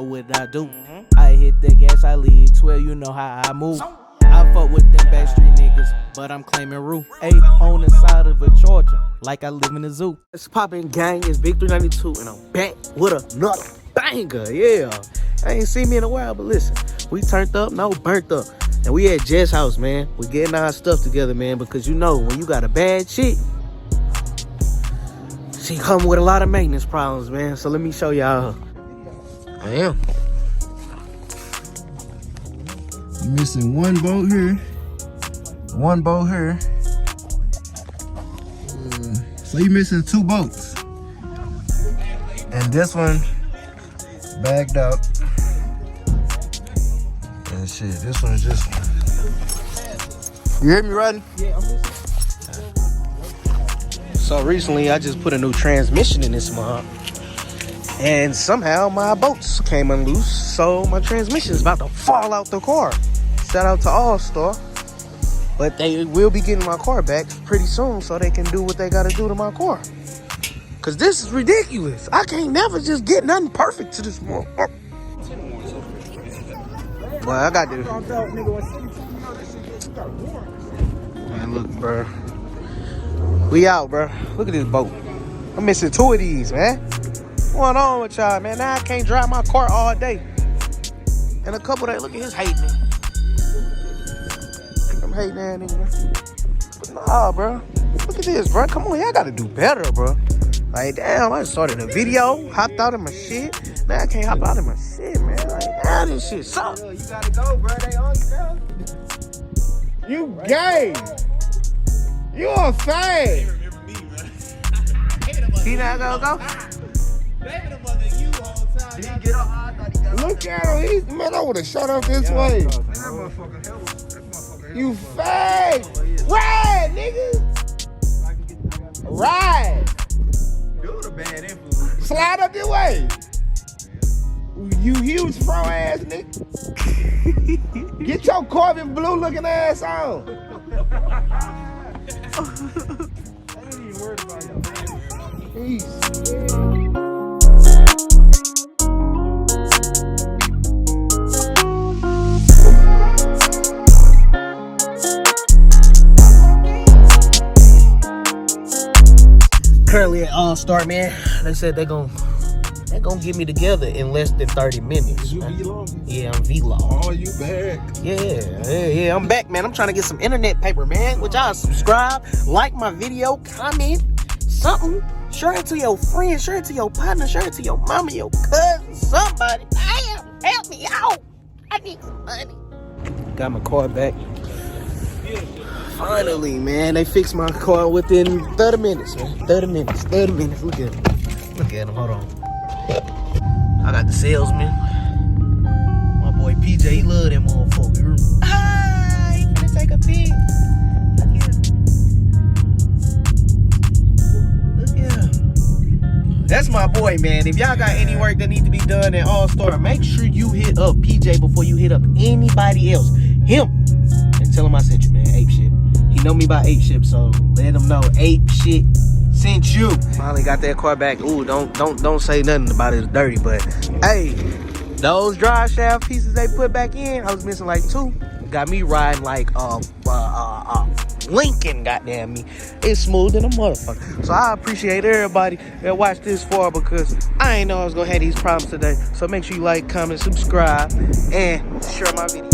know what I do. I hit the gas, I lead 12, you know how I move. I fuck with them backstreet niggas, but I'm claiming roof. Ayy, on the side of a Georgia, like I live in a zoo. It's poppin' gang, it's Big 392, and I'm back with another banger, yeah. I ain't seen me in a while, but listen, we turned up, no burnt up. And we at Jess' house, man. We getting our stuff together, man, because you know, when you got a bad chick, she come with a lot of maintenance problems, man. So let me show y'all. I am. You're missing one bolt here. One bolt here. So you're missing 2 bolts. And this one bagged up. And shit, this one's just. You hear me, Rodney? Yeah, I'm listening. So recently, I just put a new transmission in this mug. And somehow my bolts came unloose, so my transmission is about to fall out the car. Shout out to All-Star. But they will be getting my car back pretty soon so they can do what they gotta do to my car. Cause this is ridiculous. I can't never just get nothing perfect to this one. Well, I got this. Man, look, bro. We out, bro. Look at this boat. I'm missing 2 of these, man. What's going on with y'all, man? Now I can't drive my car all day. And a couple days, look at his hating. I'm hating that nigga. But nah, bro. Look at this, bro. Come on, y'all gotta do better, bro. Like, damn, I started a video, hopped out of my shit. Now I can't hop out of my shit, man. Like, damn, this shit sucks. You gotta go, bro. They on you now. You gay. You a fag. He not gonna go? Look at him. Man, I would have shut up this way. You fag. Ride, nigga. Ride. Dude, a bad influence. Slide up your way. You huge pro ass nigga. Get your Corbin blue looking ass on. I ain't even worried about that. Peace. Currently at All-Star, man. They said they're gonna get me together in less than 30 minutes. You man. V-Long? Yeah, I'm V-Long. Oh, you back. Yeah, I'm back, man. I'm trying to get some internet paper, man. Would y'all subscribe, like my video, comment, something. Share it to your friend, share it to your partner, share it to your mama, your cousin, somebody. Damn, help me out. I need some money. Got my car back. Finally, man, they fixed my car within 30 minutes, man. 30 minutes. Look at him. Hold on. I got the salesman. My boy PJ, he love that motherfucker. Ah, he finna take a peek. Look at him. That's my boy, man. If y'all got any work that needs to be done at All-Star, make sure you hit up PJ before you hit up anybody else. Him. And tell him I sent you, man. Ape shit. He know me by Ape shit, so let him know Ape shit sent you. Finally got that car back. Ooh, don't say nothing about it dirty, but hey, those drive shaft pieces they put back in, I was missing like 2. Got me riding like Lincoln, goddamn me. It's smooth than a motherfucker. So I appreciate everybody that watched this far because I ain't know I was gonna have these problems today. So make sure you like, comment, subscribe, and share my video.